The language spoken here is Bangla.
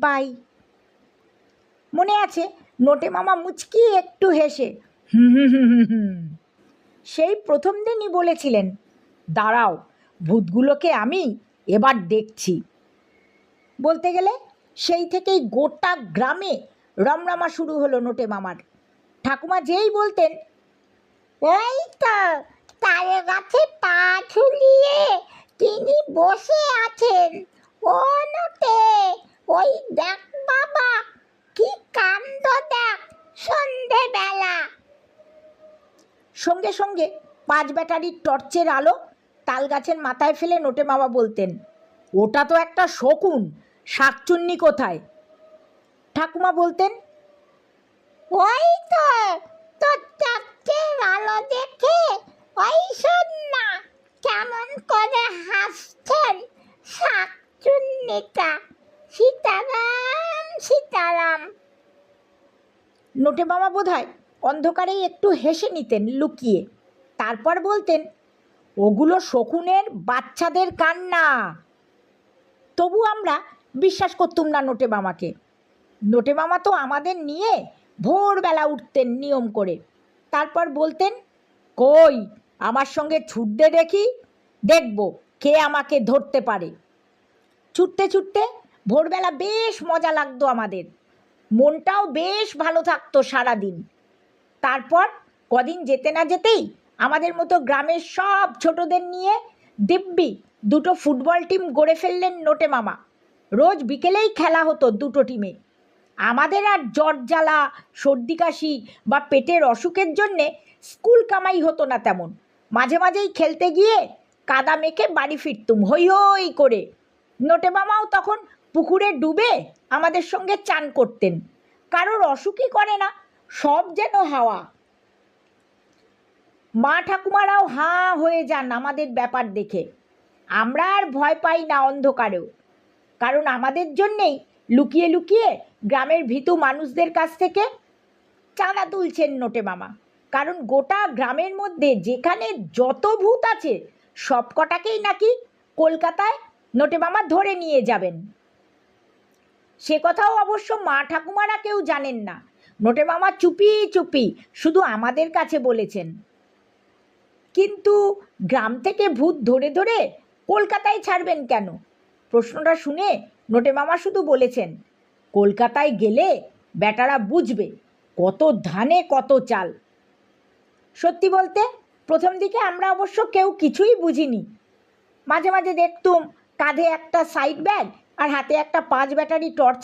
বাই। মনে আছে নোটে মামা মুচকি একটু হেসে সেই প্রথম দিনই বলেছিলেন, দাঁড়াও ভূতগুলোকে আমি এবার দেখছি। বলতে গেলে সেই থেকেই গোটা গ্রামে রমরমা শুরু হলো নোটে মামার। ঠাকুমা যেই বলতেন, ওই তো তারে গাছে পা ঝুলিয়ে তিনি বসে আছেন, ও নোটে ওই দেখ বাবা কি কাণ্ড দেখ সন্ধেবেলা। সঙ্গে সঙ্গে 5 ব্যাটারির টর্চের আলো তাল গাছের মাথায় ফেলে নোটে মামা বলতেন, ওটা তো একটা শকুন, শাকচুন্নি কোথায়? ঠাকুমা বলতেন, ওই তো তোর টর্চের আলো দেখে ওই শোন না কেমন করে হাসছেন শাকচুন্নিটা, সীতারাম সীতারাম। নোটে মামা বোধহয় অন্ধকারেই একটু হেসে নিতেন লুকিয়ে, তারপর বলতেন, ওগুলো শকুনের বাচ্চাদের কান্না। তবু আমরা বিশ্বাস করতুম না নোটে মামাকে। নোটে মামা তো আমাদের নিয়ে ভোরবেলা উঠতেন নিয়ম করে, তারপর বলতেন, কই আমার সঙ্গে ছুটতে দেখি, দেখব কে আমাকে ধরতে পারে। ছুটতে ছুটতে ভোরবেলা বেশ মজা লাগতো আমাদের, মনটাও বেশ ভালো থাকতো সারাদিন। তারপর কদিন যেতে না যেতেই আমাদের মতো গ্রামের সব ছোটদের নিয়ে দিব্যি 2টো ফুটবল টিম গড়ে ফেললেন নোটে মামা। রোজ বিকেলেই খেলা হতো 2টো টিমে। আমাদের আর জ্বর জ্বালা, সর্দি কাশি বা পেটের অসুখের জন্যে স্কুল কামাই হতো না তেমন। মাঝে মাঝেই খেলতে গিয়ে কাদা মেখে বাড়ি ফিরতুম হই হই করে। নোটে মামাও তখন পুকুরে ডুবে আমাদের সঙ্গে চান করতেন। কারোর অসুখই করে না, সব যেন হাওয়া। মা ঠাকুমারাও হাঁ হয়ে যান আমাদের ব্যাপার দেখে। আমরা আর ভয় পাই না অন্ধকারেও, কারণ আমাদের জন্যেই লুকিয়ে লুকিয়ে গ্রামের ভীতু মানুষদের কাছ থেকে চাঁদা তুলছেন নোটে মামা। কারণ গোটা গ্রামের মধ্যে যেখানে যত ভূত আছে সব কটাকেই নাকি কলকাতায় নোটে মামা ধরে নিয়ে যাবেন। সে কথাও অবশ্য মা ঠাকুমারা কেউ জানেন না। নোটে মামা চুপি চুপি শুধু আমাদের কাছে বলেছেন। কিন্তু গ্রাম থেকে ভূত ধরে ধরে কলকাতায় ছাড়বেন কেন? প্রশ্নটা শুনে নোটে মামা শুধু বলেছেন, কলকাতায় গেলে বেটারা বুঝবে কত ধানে কত চাল। সত্যি বলতে প্রথম দিকে আমরা অবশ্য কেউ কিছুই বুঝিনি। মাঝে মাঝে দেখতুম কাঁধে একটা সাইড ব্যাগ আর হাতে একটা 5 ব্যাটারি টর্চ